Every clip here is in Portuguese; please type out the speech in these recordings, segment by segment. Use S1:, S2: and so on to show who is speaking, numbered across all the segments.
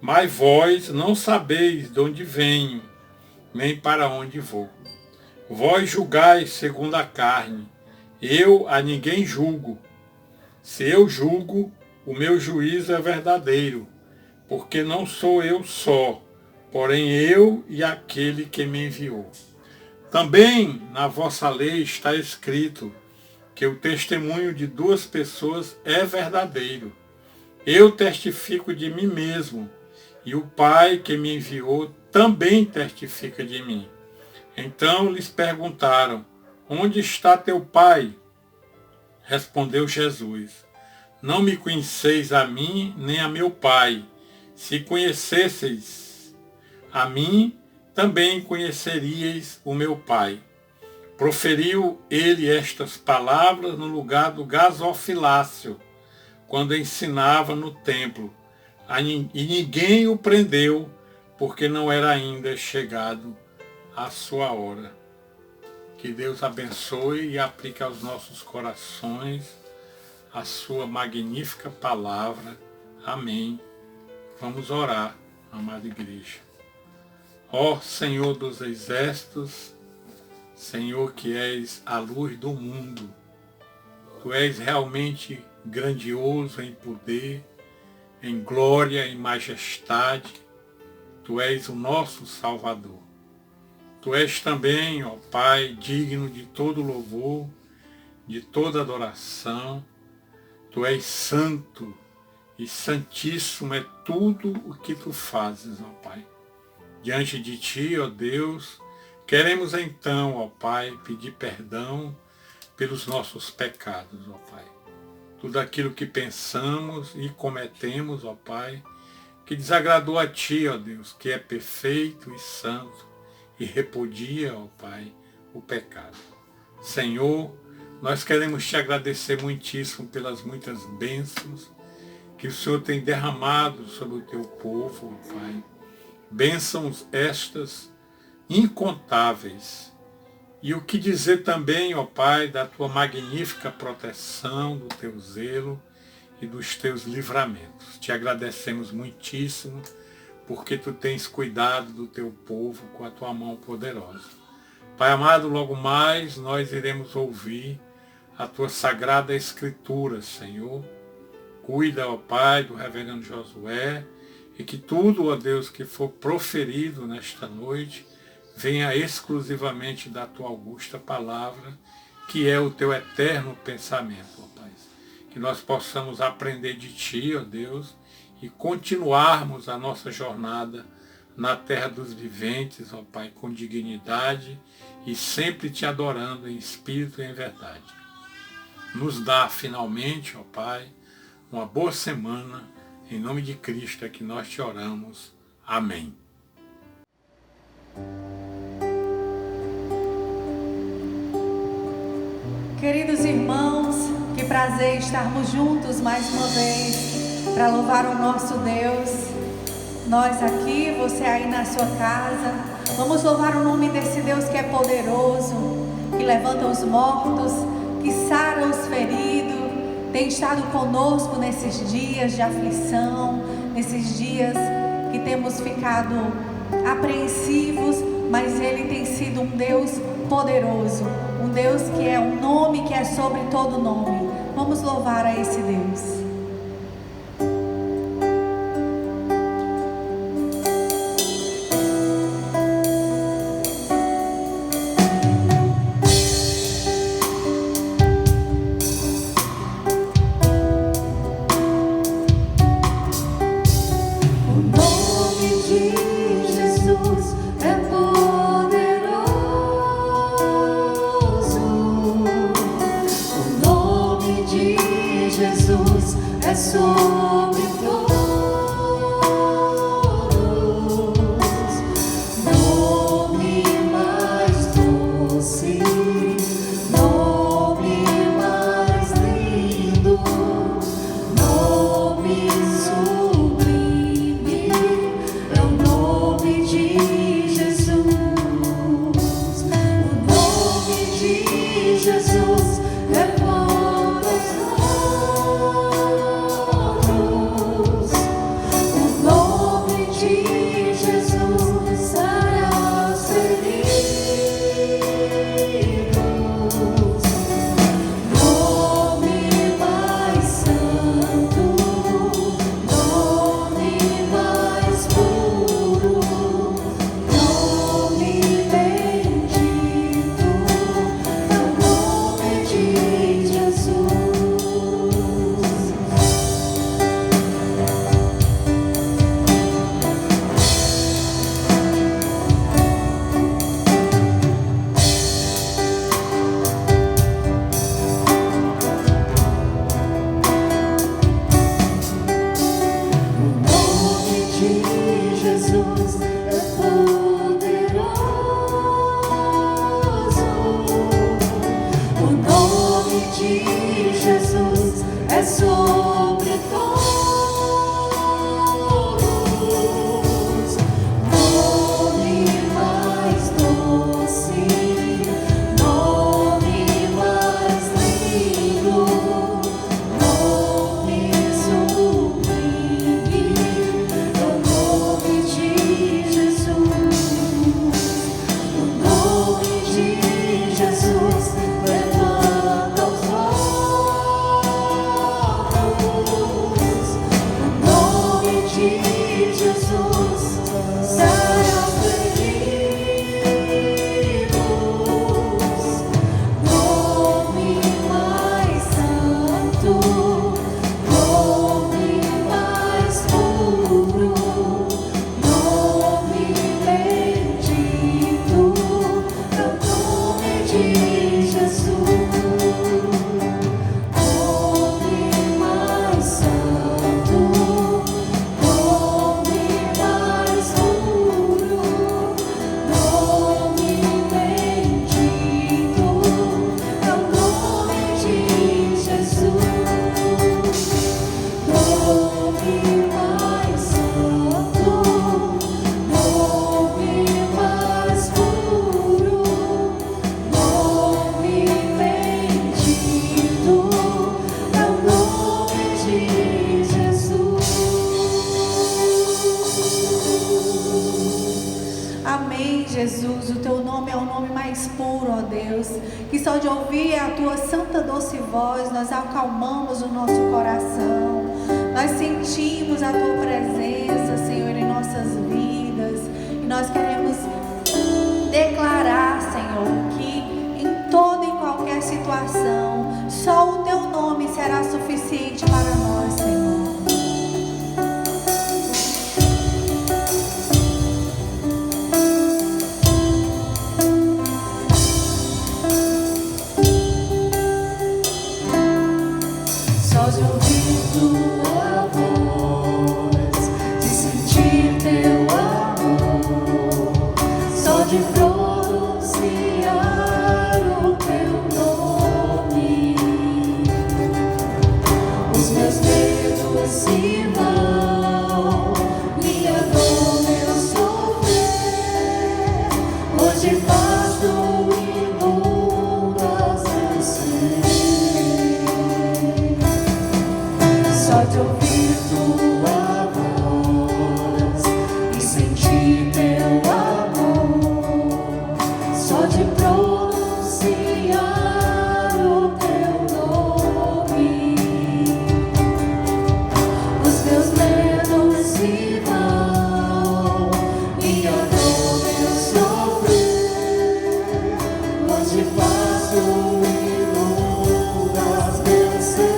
S1: Mas vós não sabeis de onde venho, nem para onde vou. Vós julgais segundo a carne, eu a ninguém julgo. Se eu julgo, o meu juízo é verdadeiro, porque não sou eu só, porém eu e aquele que me enviou. Também na vossa lei está escrito que o testemunho de duas pessoas é verdadeiro. Eu testifico de mim mesmo, e o Pai que me enviou também testifica de mim. Então lhes perguntaram, onde está teu Pai? Respondeu Jesus, não me conheceis a mim, nem a meu Pai. Se conhecesseis a mim, também conheceríeis o meu Pai. Proferiu ele estas palavras no lugar do gasofilácio, quando ensinava no templo, e ninguém o prendeu, porque não era ainda chegado a sua hora. Que Deus abençoe e aplique aos nossos corações a sua magnífica palavra. Amém. Vamos orar, amada igreja. Ó Senhor dos exércitos, Senhor que és a luz do mundo, Tu és realmente grandioso em poder, em glória, em majestade. Tu és o nosso Salvador. Tu és também, ó Pai, digno de todo louvor, de toda adoração. Tu és santo e santíssimo é tudo o que Tu fazes, ó Pai. Diante de Ti, ó Deus, queremos então, ó Pai, pedir perdão pelos nossos pecados, ó Pai. Tudo aquilo que pensamos e cometemos, ó Pai, que desagradou a Ti, ó Deus, que é perfeito e santo e repudia, ó Pai, o pecado. Senhor, nós queremos Te agradecer muitíssimo pelas muitas bênçãos que o Senhor tem derramado sobre o Teu povo, ó Pai. Bênçãos estas incontáveis. E o que dizer também, ó Pai, da Tua magnífica proteção, do Teu zelo e dos Teus livramentos. Te agradecemos muitíssimo, porque Tu tens cuidado do Teu povo com a Tua mão poderosa. Pai amado, logo mais nós iremos ouvir a Tua Sagrada Escritura, Senhor. Cuida, ó Pai, do reverendo Josué, e que tudo, ó Deus, que for proferido nesta noite, venha exclusivamente da Tua augusta palavra, que é o Teu eterno pensamento, ó Pai. Que nós possamos aprender de Ti, ó Deus, e continuarmos a nossa jornada na terra dos viventes, ó Pai, com dignidade e sempre Te adorando em espírito e em verdade. Nos dá finalmente, ó Pai, uma boa semana, em nome de Cristo é que nós Te oramos. Amém.
S2: Queridos irmãos, que prazer estarmos juntos mais uma vez para louvar o nosso Deus. Nós aqui, você aí na sua casa, vamos louvar o nome desse Deus que é poderoso, que levanta os mortos, que sara os feridos, tem estado conosco nesses dias de aflição, nesses dias que temos ficado apreensivos, mas Ele tem sido um Deus poderoso, um Deus que é um nome que é sobre todo nome. Vamos louvar a esse Deus.
S3: O nome
S2: Amém, Jesus. O teu nome é o nome mais puro, ó Deus. Que só de ouvir a tua santa doce voz, nós acalmamos o nosso coração. Nós sentimos a tua presença, Senhor, em nossas vidas. E nós queremos declarar, Senhor, que em toda e qualquer situação, só o teu nome será suficiente para nós, Senhor.
S3: Só de ouvir tua voz, de sentir teu amor, só de pronunciar o teu nome, os meus medos se vão, minha dor, meu sofrer, hoje faz do inundas meu ser. Só de ouvir tua voz e sentir teu amor, só de pronunciar o teu nome, os meus medos se vão, minha dor, meu sofrer, hoje faço inundas meu ser.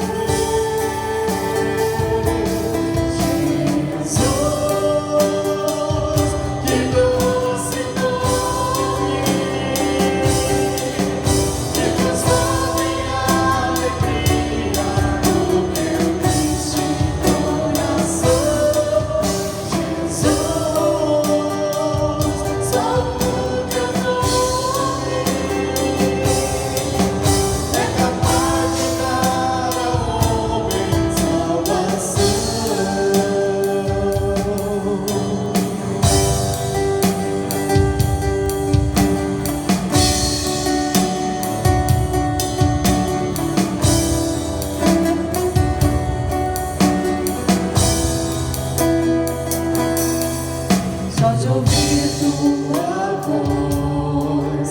S3: Só de ouvir tua voz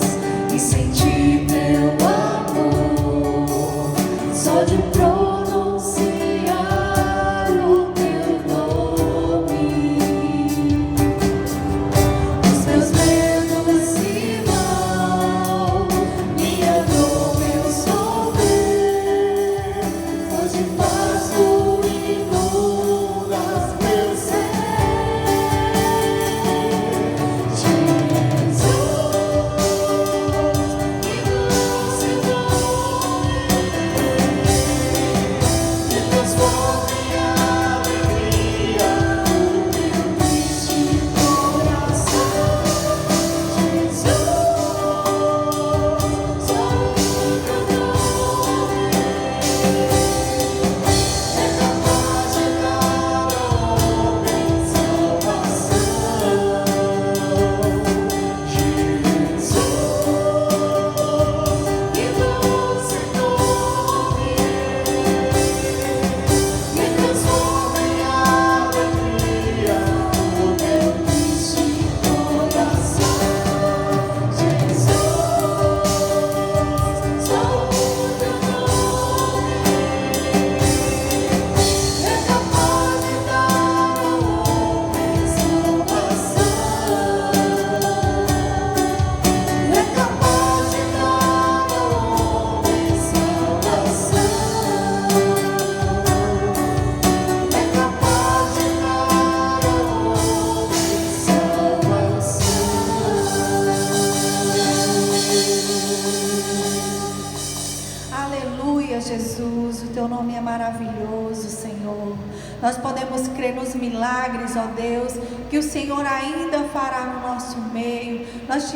S3: e sentir teu amor, só de pronunciar o teu nome, os meus medos se vão, minha dor, meu sofrer, hoje faço inundas meu ser.
S2: Aleluia, Jesus, o teu nome é maravilhoso, Senhor. Nós podemos crer nos milagres, ó Deus, que o Senhor ainda fará no nosso meio. Nós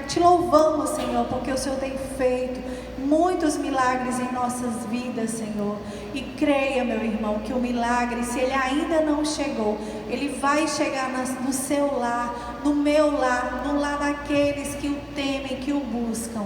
S2: te louvamos, Senhor, porque o Senhor tem feito muitos milagres em nossas vidas, Senhor. E creia, meu irmão, que o milagre, se ele ainda não chegou, ele vai chegar no seu lar, no meu lar, no lar daqueles que o temem, que o buscam.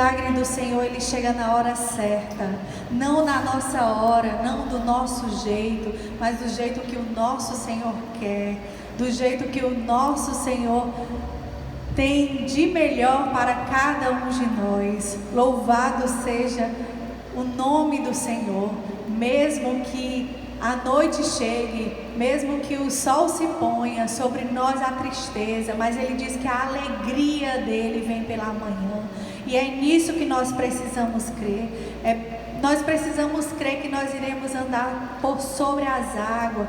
S2: milagre do Senhor, ele chega na hora certa, não na nossa hora, não do nosso jeito, mas do jeito que o nosso Senhor quer, do jeito que o nosso Senhor tem de melhor para cada um de nós. Louvado seja o nome do Senhor, mesmo que a noite chegue, mesmo que o sol se ponha sobre nós a tristeza, mas Ele diz que a alegria dele vem pela manhã. E é nisso que nós precisamos crer. Nós precisamos crer que nós iremos andar por sobre as águas,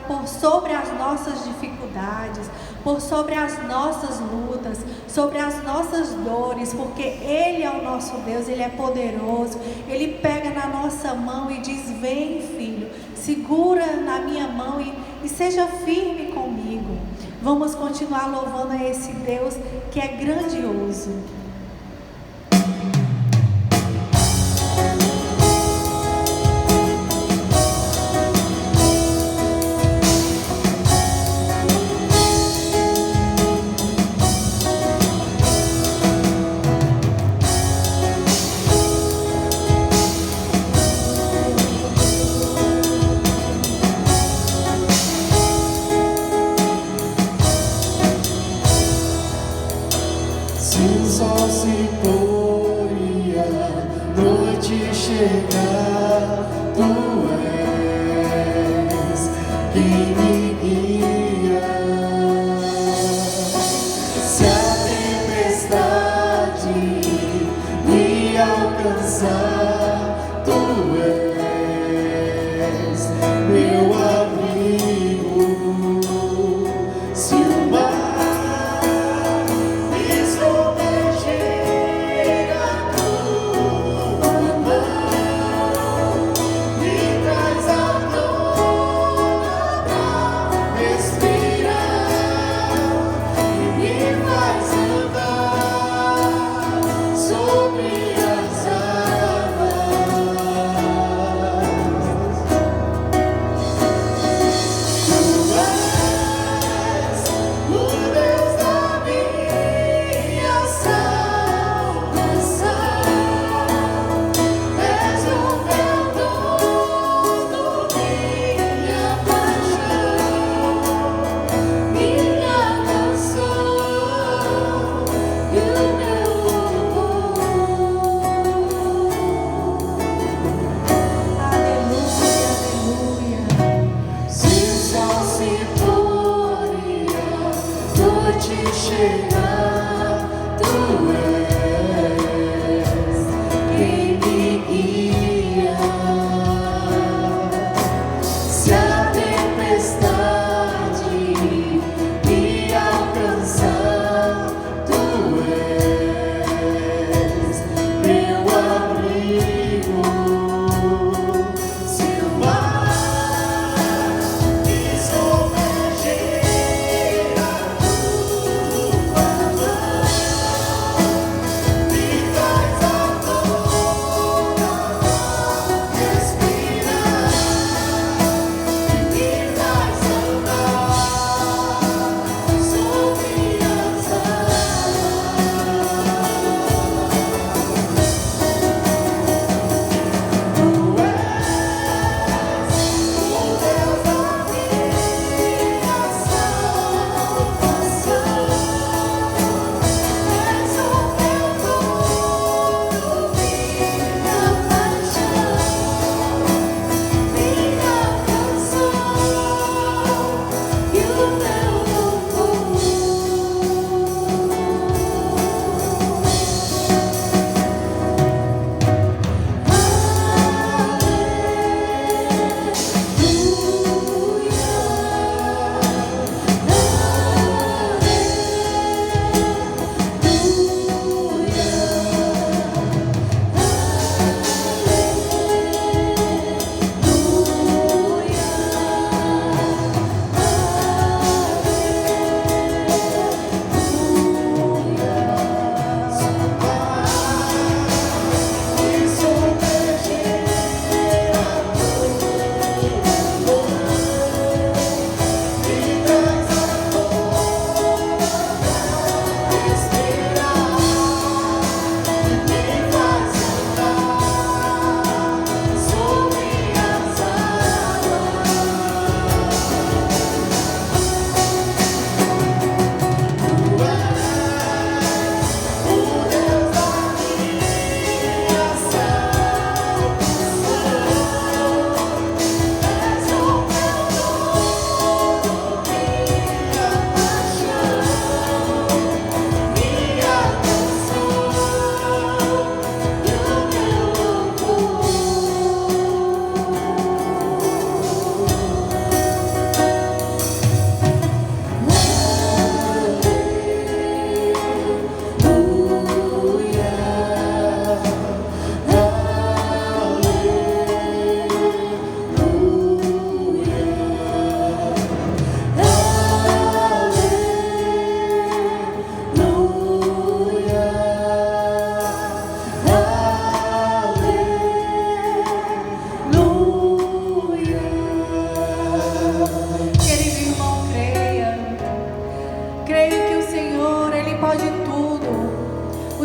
S2: por sobre as nossas dificuldades, por sobre as nossas lutas, sobre as nossas dores, porque Ele é o nosso Deus, Ele é poderoso. Ele pega na nossa mão e diz: vem, filho, segura na minha mão e seja firme comigo. Vamos continuar louvando a esse Deus que é grandioso.
S3: Quando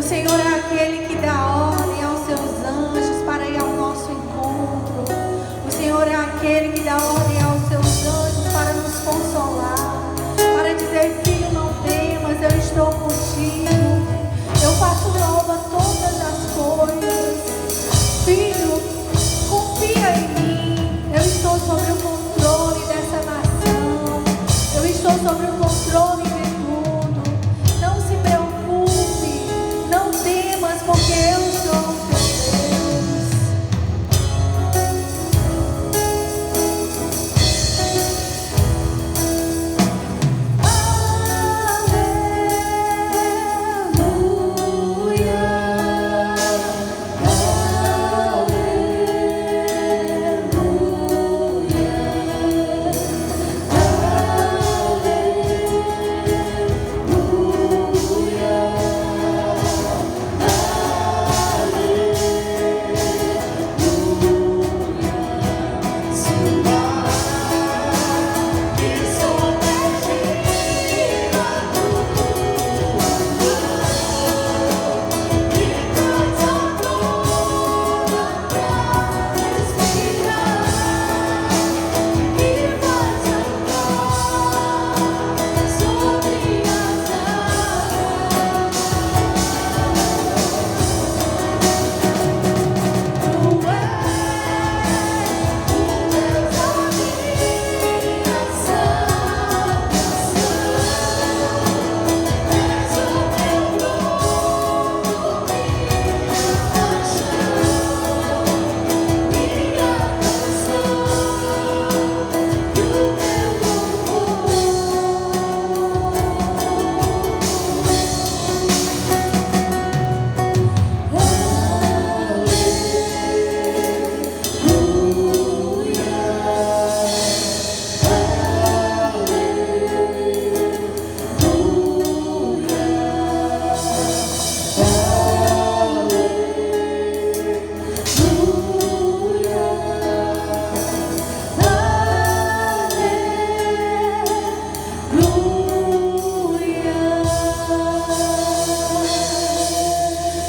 S2: Senhor é aquele que dá ordem aos seus anjos para ir ao nosso encontro. O Senhor é aquele que dá ordem aos seus anjos para nos consolar, para dizer: filho, não temas, eu estou contigo. Eu faço nova todas as coisas. Filho, confia em mim. Eu estou sobre o controle dessa nação. Eu estou sobre o controle de tudo. Não se preocupe, não temas, porque eu sou o teu Deus.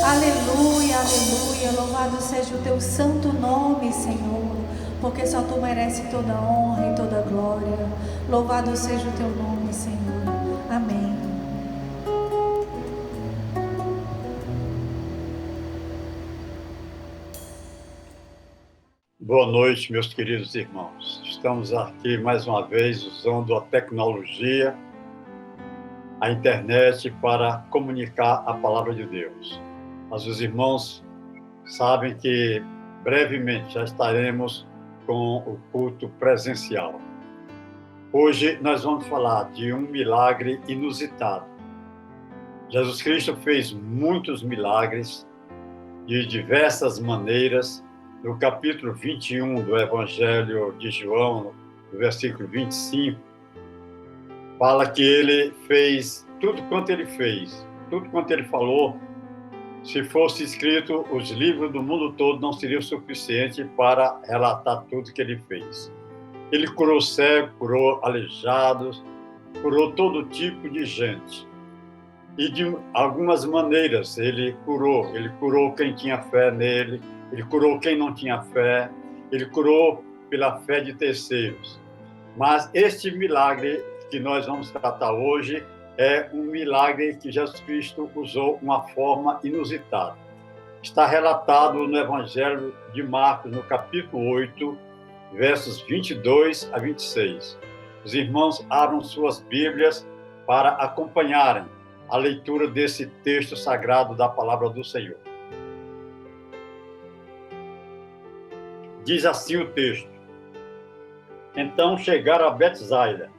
S2: Aleluia, aleluia, louvado seja o teu santo nome, Senhor, porque só tu mereces toda honra e toda glória. Louvado seja o teu nome, Senhor. Amém.
S4: Boa noite, meus queridos irmãos. Estamos aqui mais uma vez usando a tecnologia, a internet, para comunicar a palavra de Deus. Mas os irmãos sabem que brevemente já estaremos com o culto presencial. Hoje nós vamos falar de um milagre inusitado. Jesus Cristo fez muitos milagres de diversas maneiras. No capítulo 21 do Evangelho de João, no versículo 25, fala que ele fez tudo quanto ele fez, tudo quanto ele falou. Se fosse escrito, os livros do mundo todo não seriam suficientes para relatar tudo que ele fez. Ele curou cegos, curou aleijados, curou todo tipo de gente. E de algumas maneiras ele curou quem tinha fé nele, ele curou quem não tinha fé, ele curou pela fé de terceiros. Mas este milagre que nós vamos tratar hoje é um milagre que Jesus Cristo usou uma forma inusitada. Está relatado no Evangelho de Marcos, no capítulo 8, versos 22 a 26. Os irmãos abram suas Bíblias para acompanharem a leitura desse texto sagrado da palavra do Senhor. Diz assim o texto: Então chegaram a Betsaida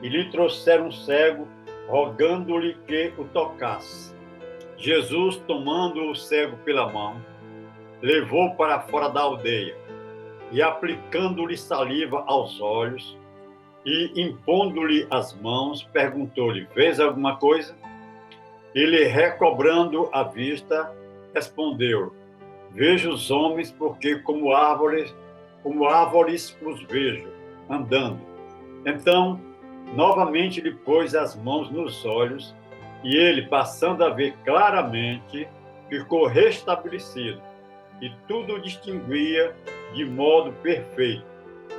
S4: e lhe trouxeram um cego, rogando-lhe que o tocasse. Jesus, tomando o cego pela mão, levou para fora da aldeia e, aplicando-lhe saliva aos olhos e impondo-lhe as mãos, perguntou-lhe: Vês alguma coisa? Ele, recobrando a vista, respondeu: Vejo os homens, porque como árvores os vejo, andando. Então, novamente lhe pôs as mãos nos olhos E ele, passando a ver claramente, ficou restabelecido, e tudo distinguia de modo perfeito.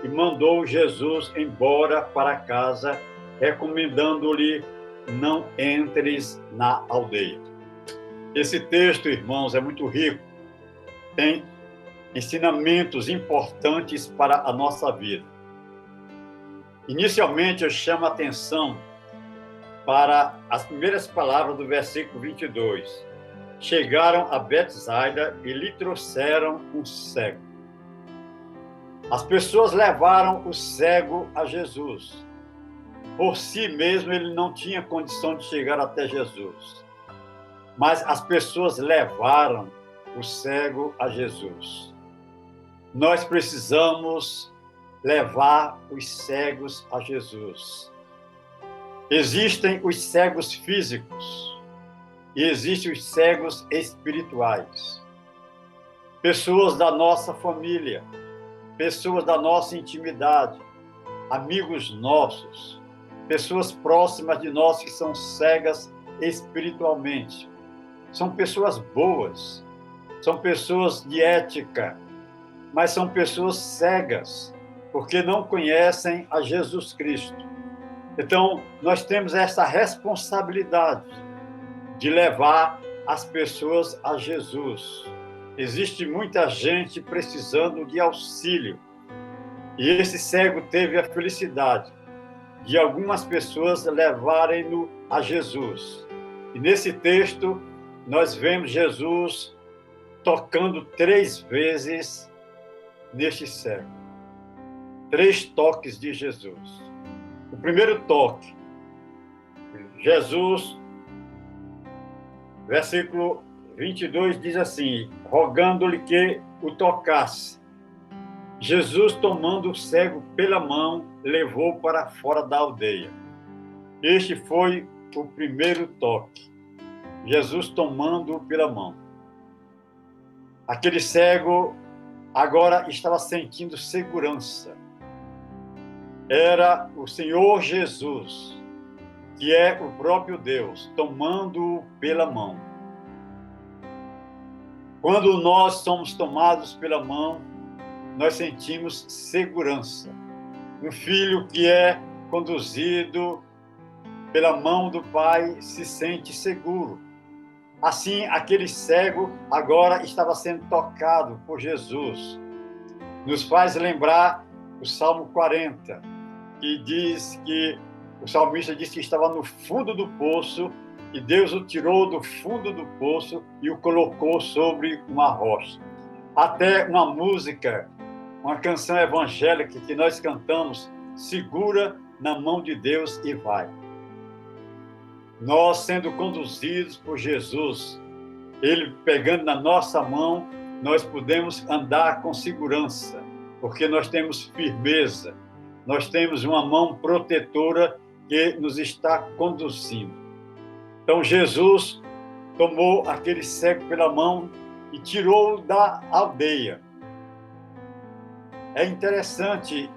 S4: E mandou Jesus embora para casa, recomendando-lhe: não entres na aldeia. Esse texto, irmãos, é muito rico. Tem ensinamentos importantes para a nossa vida. Inicialmente, eu chamo a atenção para as primeiras palavras do versículo 22. Chegaram a Betsaida e lhe trouxeram um cego. As pessoas levaram o cego a Jesus. Por si mesmo, ele não tinha condição de chegar até Jesus. Mas as pessoas levaram o cego a Jesus. Nós precisamos levar os cegos a Jesus. Existem os cegos físicos e existem os cegos espirituais. Pessoas da nossa família, pessoas da nossa intimidade, amigos nossos, pessoas próximas de nós que são cegas espiritualmente. São pessoas boas, são pessoas de ética, mas são pessoas cegas, porque não conhecem a Jesus Cristo. Então, nós temos essa responsabilidade de levar as pessoas a Jesus. Existe muita gente precisando de auxílio. E esse cego teve a felicidade de algumas pessoas levarem-no a Jesus. E nesse texto, nós vemos Jesus tocando 3 vezes neste cego. 3 toques de Jesus. O primeiro toque, Jesus, versículo 22, diz assim: rogando-lhe que o tocasse. Jesus, tomando o cego pela mão, levou para fora da aldeia. Este foi o primeiro toque. Jesus tomando-o pela mão. Aquele cego agora estava sentindo segurança. Era o Senhor Jesus, que é o próprio Deus, tomando-o pela mão. Quando nós somos tomados pela mão, nós sentimos segurança. Um filho que é conduzido pela mão do Pai se sente seguro. Assim, aquele cego agora estava sendo tocado por Jesus. Nos faz lembrar o Salmo 40, que diz que o salmista disse que estava no fundo do poço e Deus o tirou do fundo do poço e o colocou sobre uma rocha. Até uma música, uma canção evangélica que nós cantamos, segura na mão de Deus e vai. Nós sendo conduzidos por Jesus, Ele pegando na nossa mão, nós podemos andar com segurança, porque nós temos firmeza, nós temos uma mão protetora que nos está conduzindo. Então Jesus tomou aquele cego pela mão e tirou-o da aldeia. É interessante,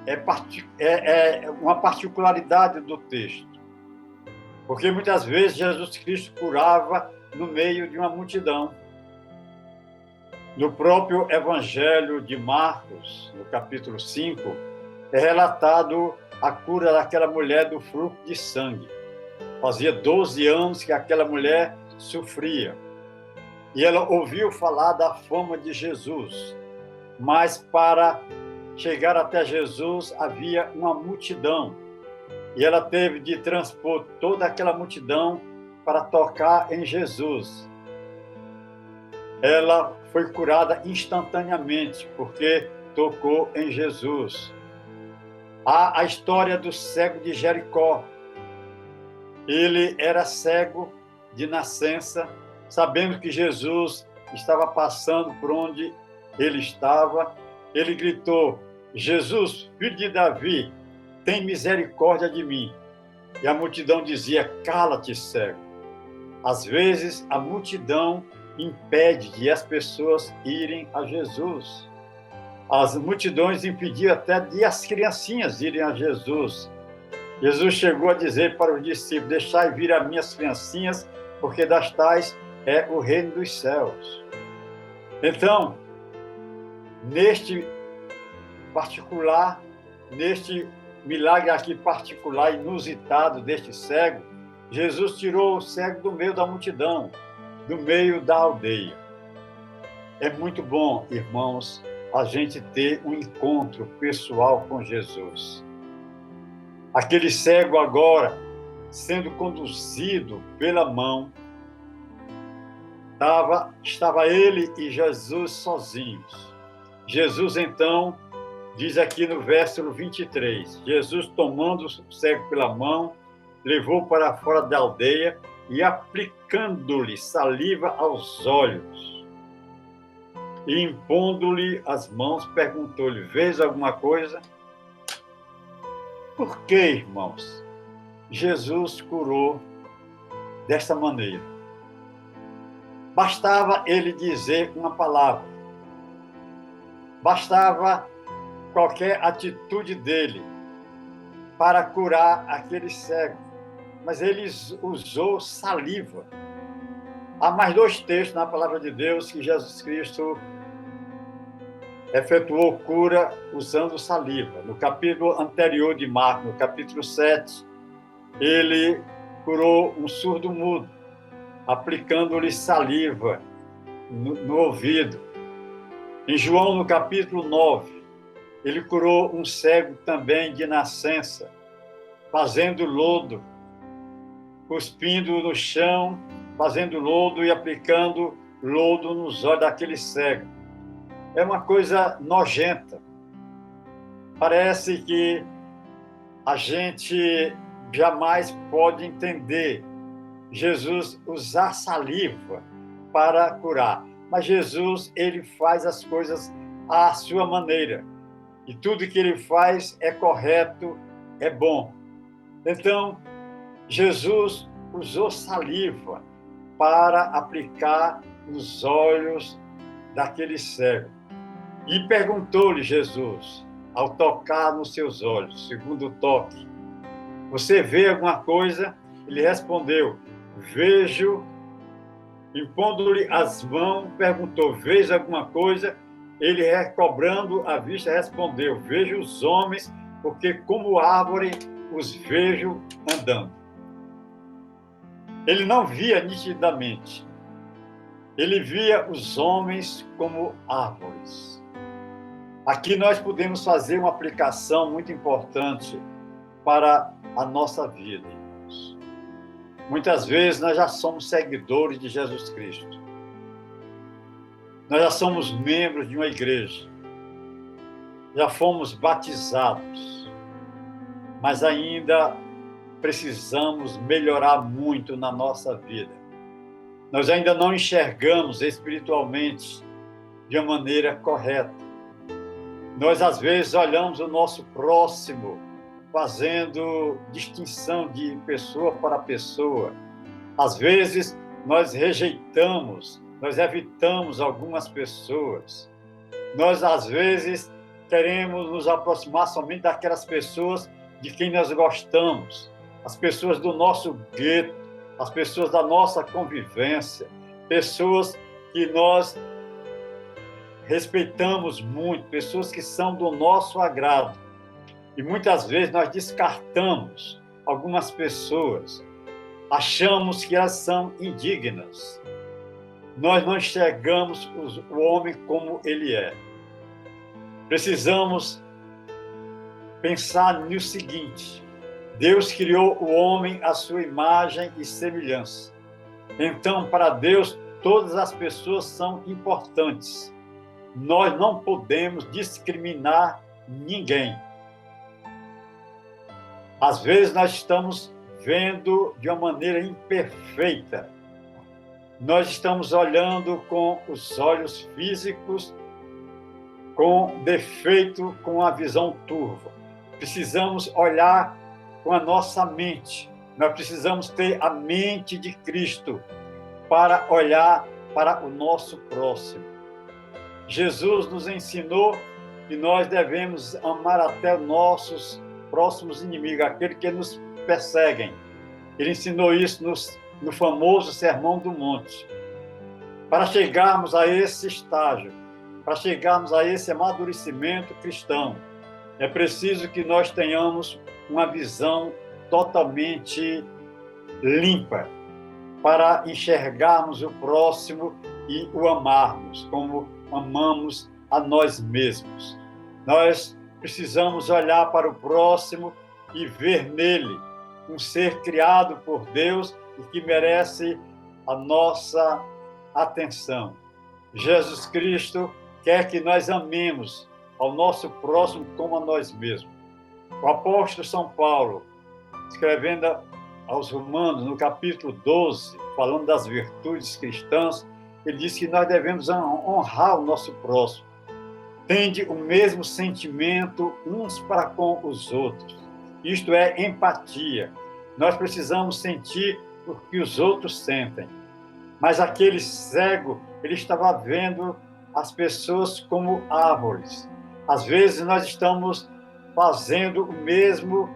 S4: é uma particularidade do texto, porque muitas vezes Jesus Cristo curava no meio de uma multidão. No próprio Evangelho de Marcos, no capítulo 5, é relatado a cura daquela mulher do fluxo de sangue. Fazia 12 anos que aquela mulher sofria. E ela ouviu falar da fama de Jesus. Mas para chegar até Jesus havia uma multidão. E ela teve de transpor toda aquela multidão para tocar em Jesus. Ela foi curada instantaneamente, porque tocou em Jesus. Há a história do cego de Jericó. Ele era cego de nascença, sabendo que Jesus estava passando por onde ele estava. Ele gritou: Jesus, filho de Davi, tem misericórdia de mim. E a multidão dizia: cala-te, cego. Às vezes, a multidão impede de as pessoas irem a Jesus. As multidões impediam até de as criancinhas irem a Jesus. Jesus chegou a dizer para os discípulos: deixai vir as minhas criancinhas, porque das tais é o reino dos céus. Então, neste particular, neste milagre aqui particular, inusitado deste cego, Jesus tirou o cego do meio da multidão, do meio da aldeia. É muito bom, irmãos, a gente ter um encontro pessoal com Jesus. Aquele cego agora, sendo conduzido pela mão, estava ele e Jesus sozinhos. Jesus, então, diz aqui no verso 23, Jesus, tomando o cego pela mão, levou para fora da aldeia e, aplicando-lhe saliva aos olhos e impondo-lhe as mãos, perguntou-lhe: vês alguma coisa? Por que, irmãos, Jesus curou desta maneira? Bastava ele dizer uma palavra, bastava qualquer atitude dele para curar aquele cego, mas ele usou saliva. Há mais 2 textos na palavra de Deus que Jesus Cristo efetuou cura usando saliva. No capítulo anterior de Marcos, no capítulo 7, ele curou um surdo-mudo, aplicando-lhe saliva no ouvido. Em João, no capítulo 9, ele curou um cego também de nascença, fazendo lodo, cuspindo no chão, fazendo lodo e aplicando lodo nos olhos daquele cego. É uma coisa nojenta. Parece que a gente jamais pode entender Jesus usar saliva para curar. Mas Jesus, ele faz as coisas à sua maneira. E tudo que ele faz é correto, é bom. Então, Jesus usou saliva para aplicar nos olhos daquele cego. E perguntou-lhe Jesus, ao tocar nos seus olhos, segundo o toque: você vê alguma coisa? Ele respondeu: vejo. Impondo-lhe as mãos, perguntou: vês alguma coisa? Ele, recobrando a vista, respondeu: vejo os homens, porque como árvore os vejo andando. Ele não via nitidamente. Ele via os homens como árvores. Aqui nós podemos fazer uma aplicação muito importante para a nossa vida, irmãos. Muitas vezes nós já somos seguidores de Jesus Cristo. Nós já somos membros de uma igreja. Já fomos batizados. Mas ainda precisamos melhorar muito na nossa vida. Nós ainda não enxergamos espiritualmente de uma maneira correta. Nós, às vezes, olhamos o nosso próximo fazendo distinção de pessoa para pessoa. Às vezes, nós rejeitamos, nós evitamos algumas pessoas. Nós, às vezes, queremos nos aproximar somente daquelas pessoas de quem nós gostamos, as pessoas do nosso gueto, as pessoas da nossa convivência, pessoas que nós respeitamos muito, pessoas que são do nosso agrado. E muitas vezes nós descartamos algumas pessoas, achamos que elas são indignas. Nós não enxergamos o homem como ele é. Precisamos pensar no seguinte: Deus criou o homem à sua imagem e semelhança. Então, para Deus, todas as pessoas são importantes. Nós não podemos discriminar ninguém. Às vezes nós estamos vendo de uma maneira imperfeita. Nós estamos olhando com os olhos físicos, com defeito, com a visão turva. Precisamos olhar com a nossa mente. Nós precisamos ter a mente de Cristo para olhar para o nosso próximo. Jesus nos ensinou que nós devemos amar até os nossos próximos inimigos, aqueles que nos perseguem. Ele ensinou isso no famoso Sermão do Monte. Para chegarmos a esse estágio, para chegarmos a esse amadurecimento cristão, é preciso que nós tenhamos uma visão totalmente limpa, para enxergarmos o próximo e o amarmos, como amamos a nós mesmos. Nós precisamos olhar para o próximo e ver nele um ser criado por Deus e que merece a nossa atenção. Jesus Cristo quer que nós amemos ao nosso próximo como a nós mesmos. O apóstolo São Paulo, escrevendo aos Romanos, no capítulo 12, falando das virtudes cristãs, ele diz que nós devemos honrar o nosso próximo. Tende o mesmo sentimento uns para com os outros. Isto é empatia. Nós precisamos sentir o que os outros sentem. Mas aquele cego, ele estava vendo as pessoas como árvores. Às vezes nós estamos fazendo o mesmo,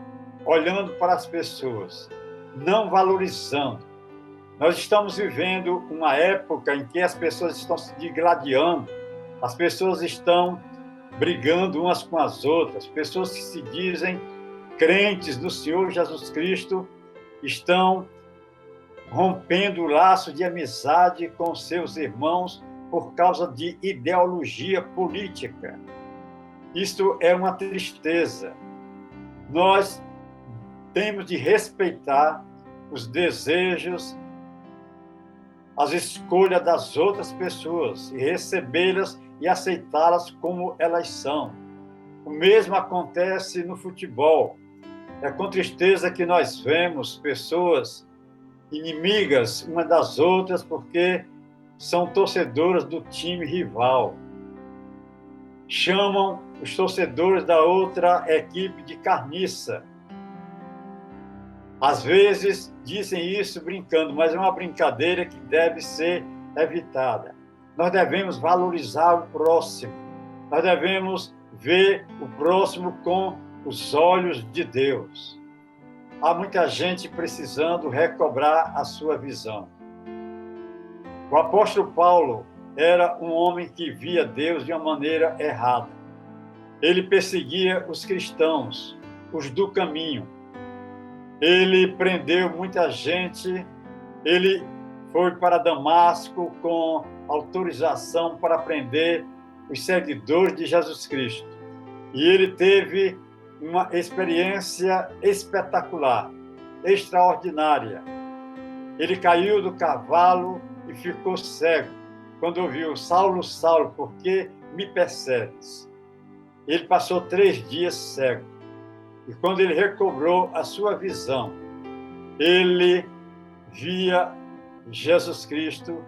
S4: olhando para as pessoas, não valorizando. Nós estamos vivendo uma época em que as pessoas estão se digladiando, as pessoas estão brigando umas com as outras, pessoas que se dizem crentes do Senhor Jesus Cristo estão rompendo o laço de amizade com seus irmãos por causa de ideologia política. Isto é uma tristeza. Nós temos de respeitar os desejos, as escolhas das outras pessoas e recebê-las e aceitá-las como elas são. O mesmo acontece no futebol. É com tristeza que nós vemos pessoas inimigas umas das outras porque são torcedoras do time rival. Chamam os torcedores da outra equipe de carniça. Às vezes dizem isso brincando, mas é uma brincadeira que deve ser evitada. Nós devemos valorizar o próximo. Nós devemos ver o próximo com os olhos de Deus. Há muita gente precisando recobrar a sua visão. O apóstolo Paulo era um homem que via Deus de uma maneira errada. Ele perseguia os cristãos, os do caminho. Ele prendeu muita gente. Ele foi para Damasco com autorização para prender os seguidores de Jesus Cristo. E ele teve uma experiência espetacular, extraordinária. Ele caiu do cavalo e ficou cego quando ouviu: Saulo, Saulo, por que me persegues? Ele passou 3 dias cego. E quando ele recobrou a sua visão, ele via Jesus Cristo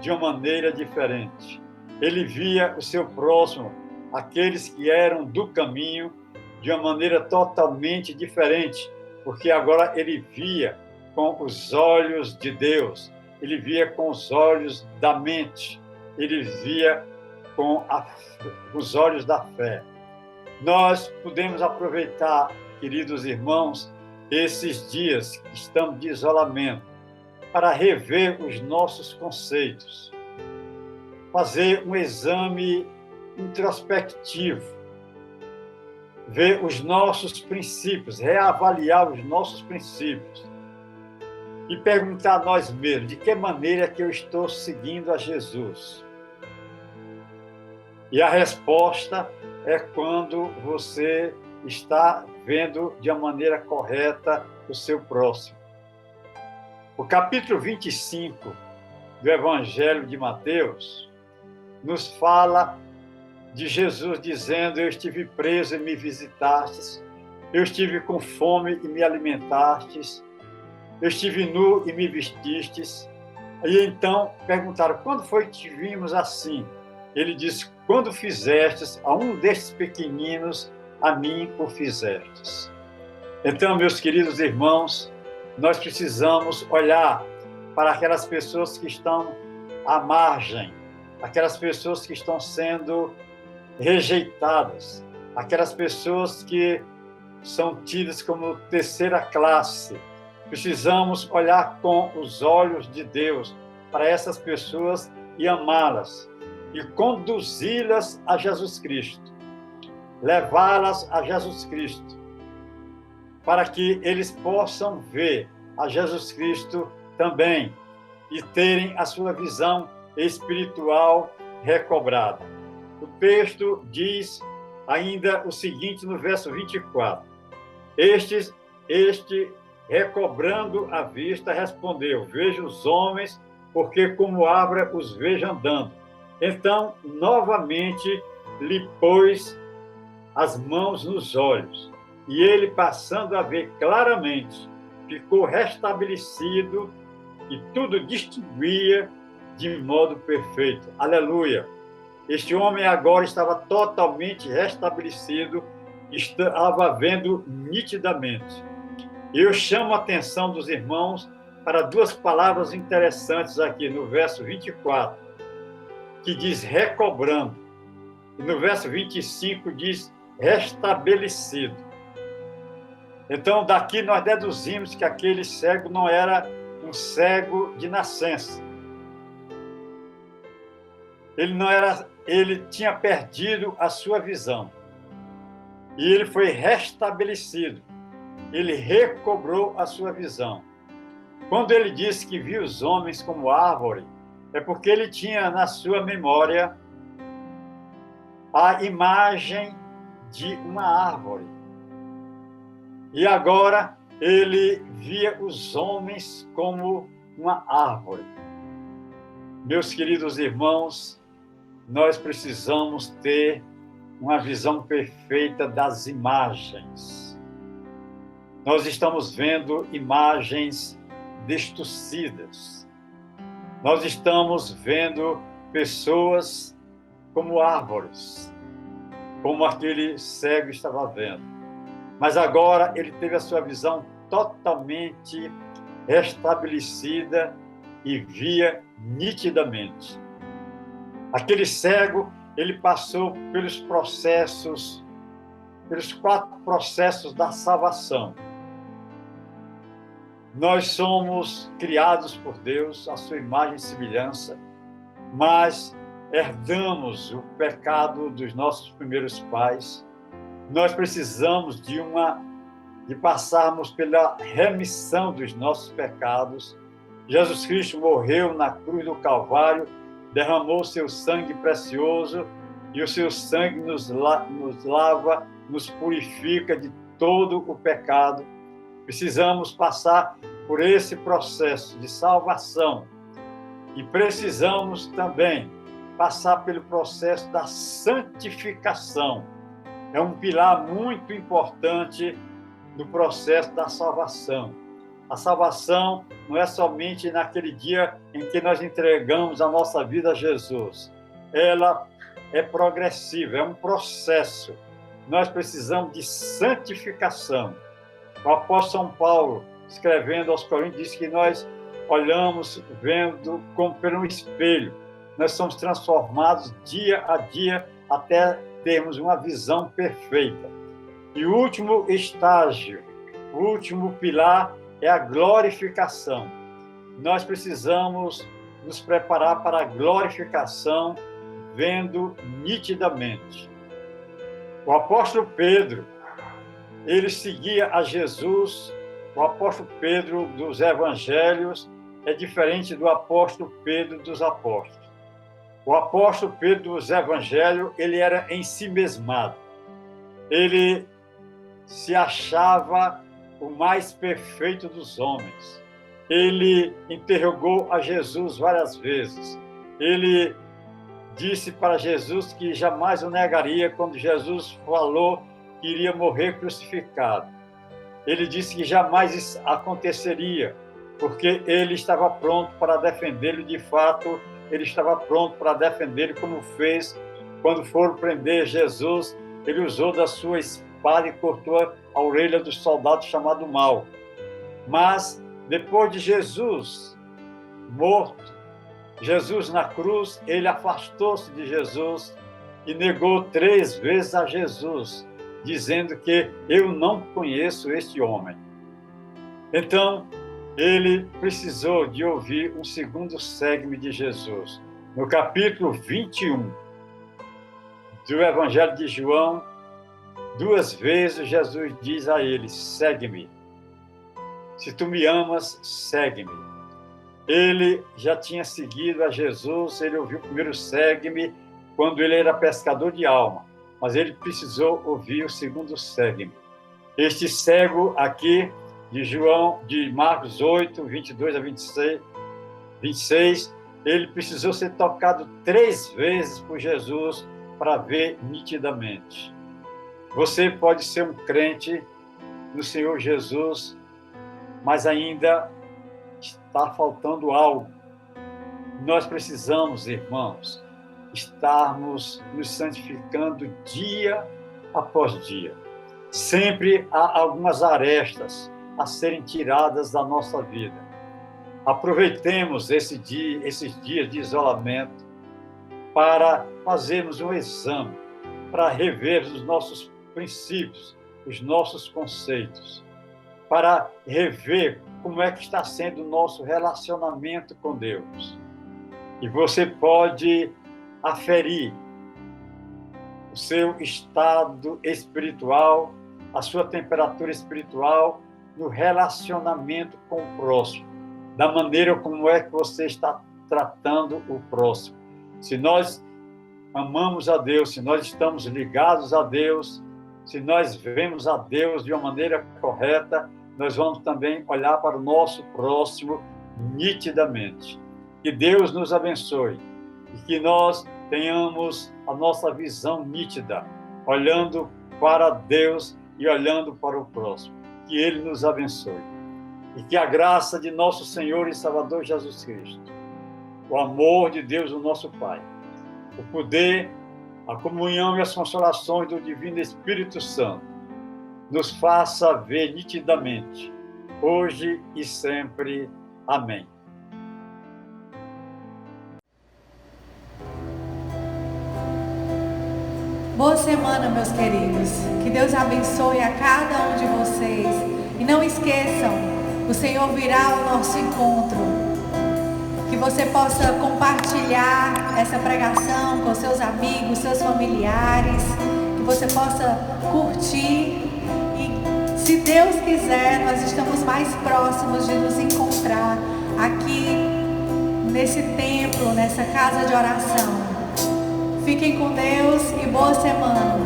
S4: de uma maneira diferente. Ele via o seu próximo, aqueles que eram do caminho, de uma maneira totalmente diferente, porque agora ele via com os olhos de Deus, ele via com os olhos da mente, ele via com os olhos da fé. Nós podemos aproveitar, queridos irmãos, esses dias que estamos de isolamento, para rever os nossos conceitos, fazer um exame introspectivo, ver os nossos princípios, reavaliar os nossos princípios e perguntar a nós mesmos: de que maneira que eu estou seguindo a Jesus? E a resposta é quando você está vendo de uma maneira correta o seu próximo. O capítulo 25 do Evangelho de Mateus nos fala de Jesus dizendo: eu estive preso e me visitastes, eu estive com fome e me alimentastes, eu estive nu e me vestistes. E então perguntaram: quando foi que te vimos assim? Ele disse: quando fizestes a um destes pequeninos, a mim o fizestes. Então, meus queridos irmãos, nós precisamos olhar para aquelas pessoas que estão à margem, aquelas pessoas que estão sendo rejeitadas, aquelas pessoas que são tidas como terceira classe. Precisamos olhar com os olhos de Deus para essas pessoas e amá-las e conduzi-las a Jesus Cristo, levá-las a Jesus Cristo, para que eles possam ver a Jesus Cristo também e terem a sua visão espiritual recobrada. O texto diz ainda o seguinte no verso 24: Este, recobrando a vista, respondeu: Vejo os homens, porque como abra os vejo andando. Então, novamente, lhe pôs as mãos nos olhos, e ele, passando a ver claramente, ficou restabelecido e tudo distinguia de modo perfeito. Aleluia! Este homem agora estava totalmente restabelecido, estava vendo nitidamente. Eu chamo a atenção dos irmãos para duas palavras interessantes aqui no verso 24, que diz recobrando, e no verso 25 diz restabelecido. Então, daqui nós deduzimos que aquele cego não era um cego de nascença. Ele tinha perdido a sua visão. E ele foi restabelecido. Ele recobrou a sua visão. Quando ele disse que viu os homens como árvore, é porque ele tinha na sua memória a imagem de uma árvore. E agora ele via os homens como uma árvore. Meus queridos irmãos, nós precisamos ter uma visão perfeita das imagens. Nós estamos vendo imagens distorcidas. Nós estamos vendo pessoas como árvores, como aquele cego estava vendo. Mas agora ele teve a sua visão totalmente restabelecida e via nitidamente. Aquele cego, ele passou pelos 4 processos da salvação. Nós somos criados por Deus, à sua imagem e semelhança, mas herdamos o pecado dos nossos primeiros pais. Nós precisamos de passarmos pela remissão dos nossos pecados. Jesus Cristo morreu na cruz do Calvário, derramou seu sangue precioso, e o seu sangue nos lava, nos purifica de todo o pecado. Precisamos passar por esse processo de salvação e precisamos também passar pelo processo da santificação. É um pilar muito importante do processo da salvação. A salvação não é somente naquele dia em que nós entregamos a nossa vida a Jesus. Ela é progressiva, é um processo. Nós precisamos de santificação. O apóstolo São Paulo, escrevendo aos Coríntios, diz que nós olhamos, vendo como por um espelho. Nós somos transformados dia a dia até termos uma visão perfeita. E o último estágio, o último pilar é a glorificação. Nós precisamos nos preparar para a glorificação vendo nitidamente. O apóstolo Pedro, ele seguia a Jesus. O apóstolo Pedro dos evangelhos é diferente do apóstolo Pedro dos apóstolos. O apóstolo Pedro dos evangelhos, ele era ensimesmado. Ele se achava o mais perfeito dos homens. Ele interrogou a Jesus várias vezes. Ele disse para Jesus que jamais o negaria quando Jesus falou que iria morrer crucificado. Ele disse que jamais isso aconteceria, porque ele estava pronto para defendê-lo. De fato, ele estava pronto para defendê-lo, como fez quando foram prender Jesus. Ele usou da sua espada e cortou a orelha do soldado chamado Mal. Mas, depois de Jesus morto, Jesus na cruz, ele afastou-se de Jesus e negou 3 vezes a Jesus. dizendo que eu não conheço este homem. Então, ele precisou de ouvir um segundo segue-me de Jesus. No capítulo 21 do Evangelho de João, 2 vezes Jesus diz a ele: segue-me. Se tu me amas, segue-me. Ele já tinha seguido a Jesus, ele ouviu o primeiro segue-me quando ele era pescador de alma, mas ele precisou ouvir o segundo segue-me. Este cego aqui de Marcos 8, 22 a 26, ele precisou ser tocado 3 vezes por Jesus para ver nitidamente. Você pode ser um crente no Senhor Jesus, mas ainda está faltando algo. Nós precisamos, irmãos, estarmos nos santificando dia após dia. Sempre há algumas arestas a serem tiradas da nossa vida. Aproveitemos esses dias de isolamento para fazermos um exame, para rever os nossos princípios, os nossos conceitos, para rever como é que está sendo o nosso relacionamento com Deus. E você pode aferir o seu estado espiritual, a sua temperatura espiritual no relacionamento com o próximo, da maneira como é que você está tratando o próximo. Se nós amamos a Deus, se nós estamos ligados a Deus, se nós vemos a Deus de uma maneira correta, nós vamos também olhar para o nosso próximo nitidamente. Que Deus nos abençoe e que nós tenhamos a nossa visão nítida, olhando para Deus e olhando para o próximo. Que Ele nos abençoe. E que a graça de nosso Senhor e Salvador Jesus Cristo, o amor de Deus, o nosso Pai, o poder, a comunhão e as consolações do Divino Espírito Santo nos faça ver nitidamente, hoje e sempre. Amém.
S2: Boa semana, meus queridos. Que Deus abençoe a cada um de vocês. E não esqueçam, o Senhor virá ao nosso encontro. Que você possa compartilhar essa pregação com seus amigos, seus familiares. Que você possa curtir. E, se Deus quiser, nós estamos mais próximos de nos encontrar aqui nesse templo, nessa casa de oração. Fiquem com Deus e boa semana.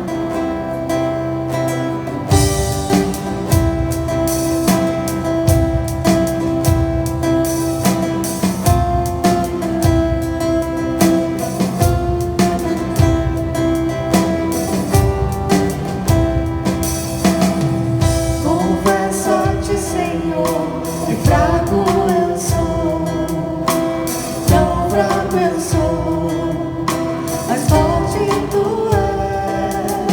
S3: Confesso-te, Senhor, que fraco eu sou, tão fraco eu sou. Mas forte tu és.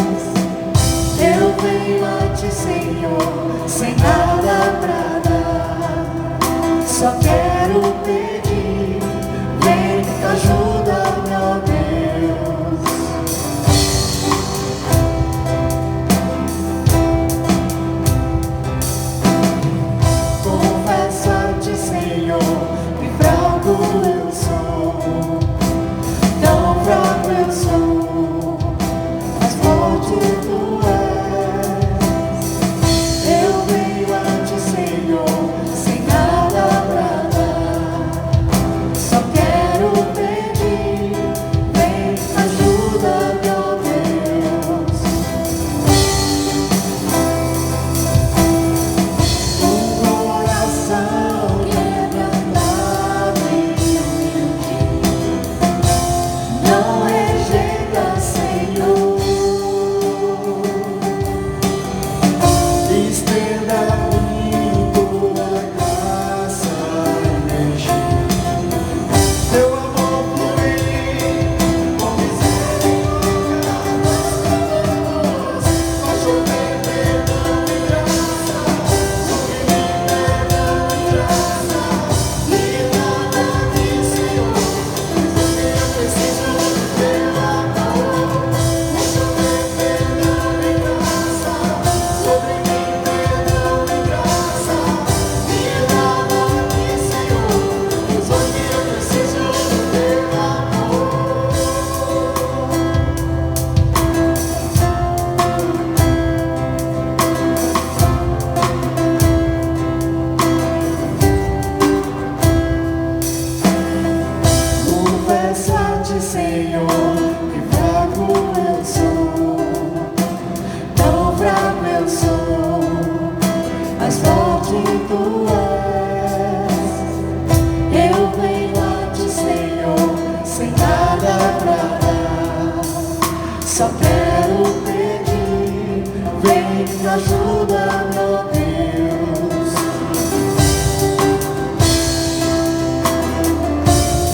S3: Só quero pedir, vem me ajuda, meu Deus.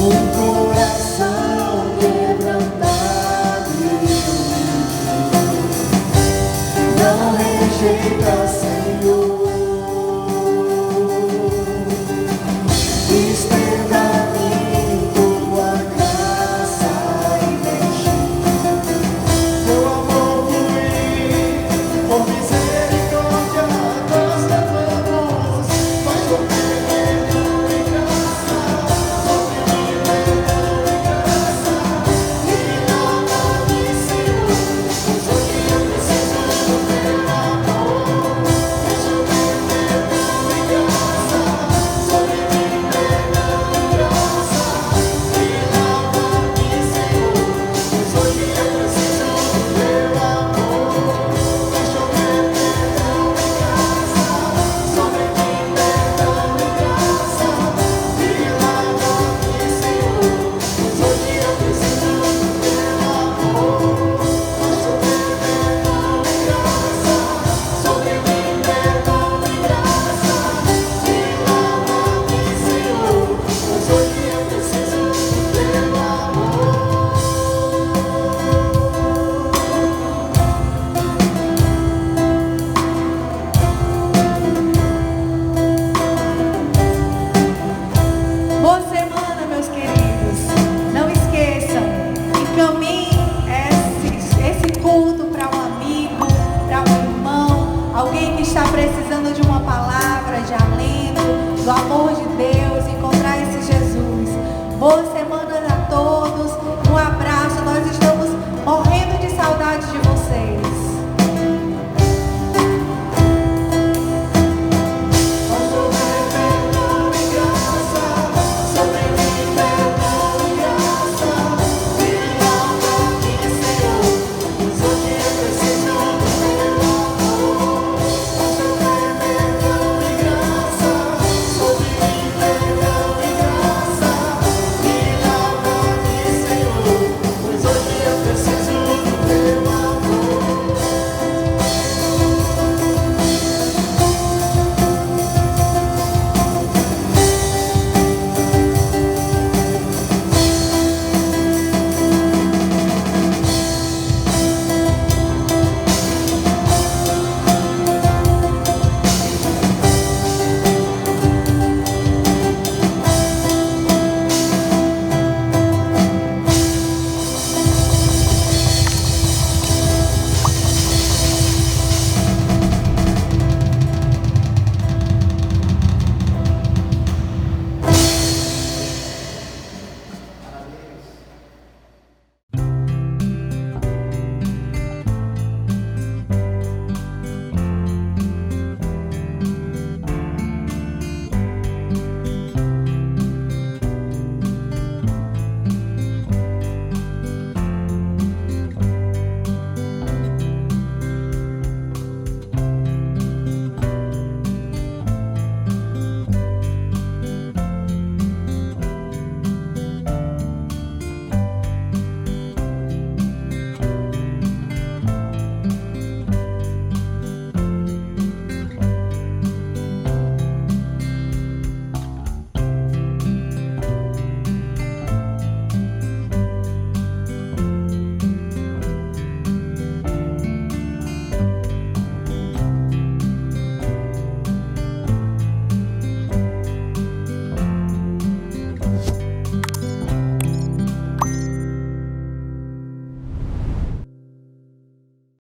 S3: Um coração quebrantado e humilde, não rejeita, Senhor. Estenda a mim tua graça e deixe teu amor fluir. Por misericórdia nós clamamos, faz chover perdão e graça sobre mim, perdão e graça. E nova-me, Senhor, só que eu preciso do teu amor. Faz chover perdão e graça sobre mim, perdão e graça. E nova-me, Senhor, só que eu preciso do teu amor. Faz chover perdão e graça sobre mim, perdão e graça. E nova-me, Senhor, só que eu preciso do teu amor. Faz chover perdão e graça sobre mim, perdão e graça. E nova-me, Senhor, só que eu preciso do teu amor.
S2: Boa semana, meus queridos. Não esqueçam, encaminhem esse culto para um amigo, para um irmão, alguém que está precisando de uma palavra de alento, do amor de Deus, encontrar esse Jesus. Boa